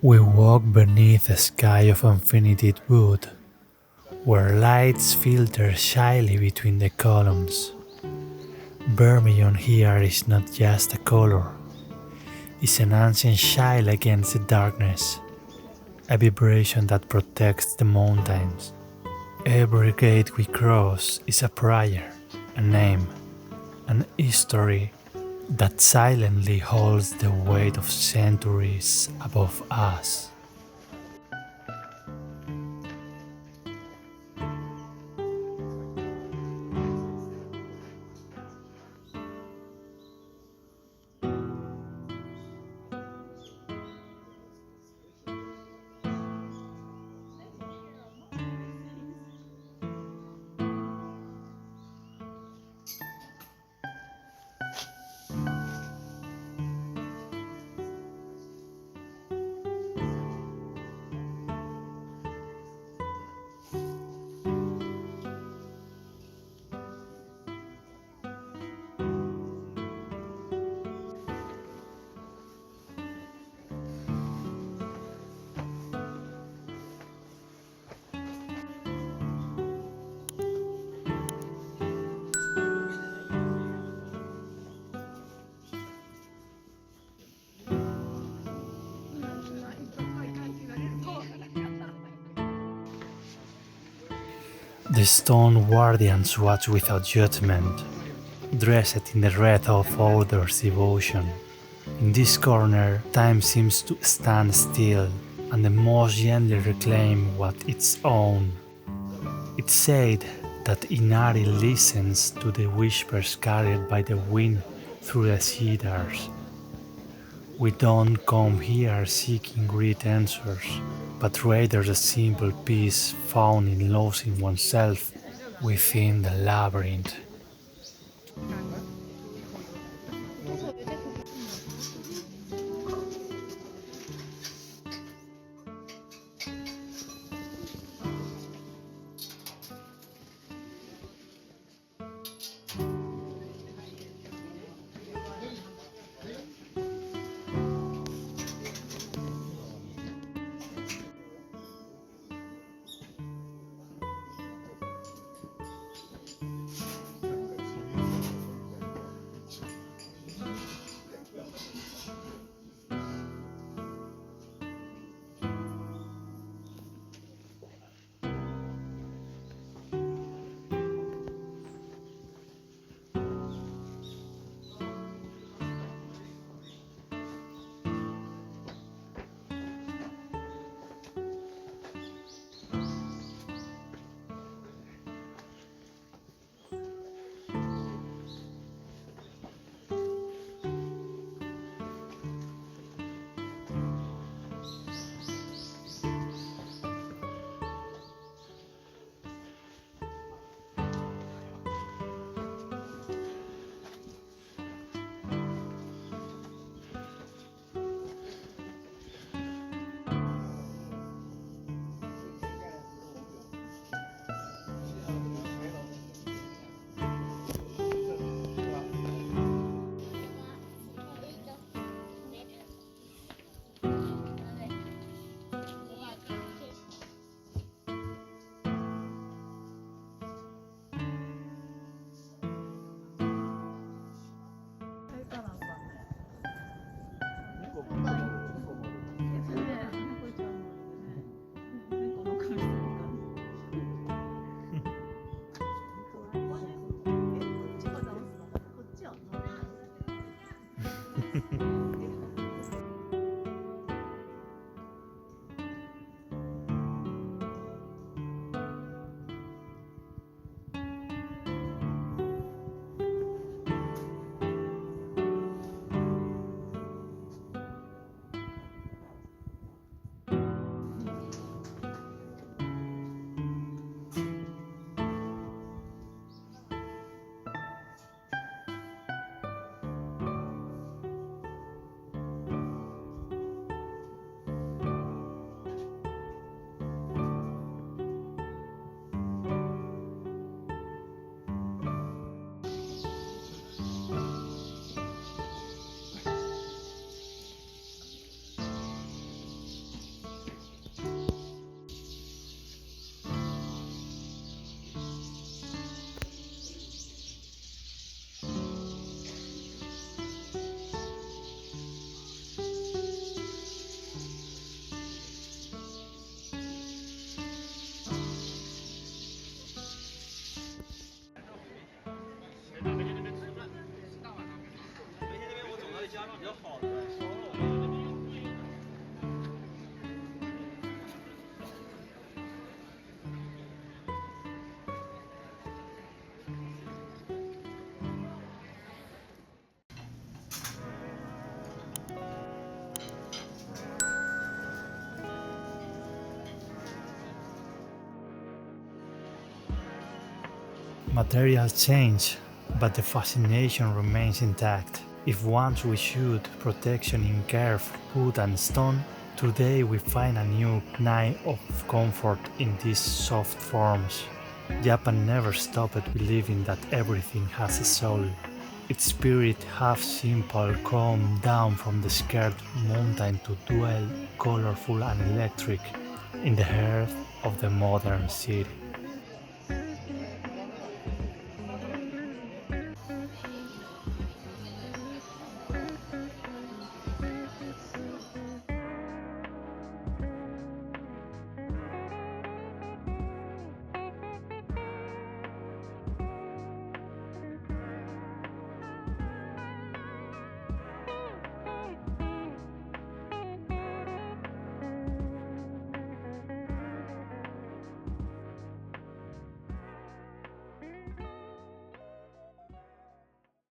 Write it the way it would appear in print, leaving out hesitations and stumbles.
We walk beneath a sky of infinite wood, where lights filter shyly between the columns. Vermilion here is not just a color, it's an ancient shield against the darkness, a vibration that protects the mountains. Every gate we cross is a prayer, a name, an history that silently holds the weight of centuries above us. The stone guardians watch without judgment, dressed in the red of others' devotion. In this corner, time seems to stand still, and the moss gently reclaim what its own. It's said that Inari listens to the whispers carried by the wind through the cedars. We don't come here seeking great answers, but rather the simple peace found in losing oneself within the labyrinth. Materials change, but the fascination remains intact. If once we showed protection in carved wood and stone, today we find a new kind of comfort in these soft forms. Japan never stopped believing that everything has a soul. Its spirit half simple come down from the scared mountain to dwell colorful and electric in the heart of the modern city.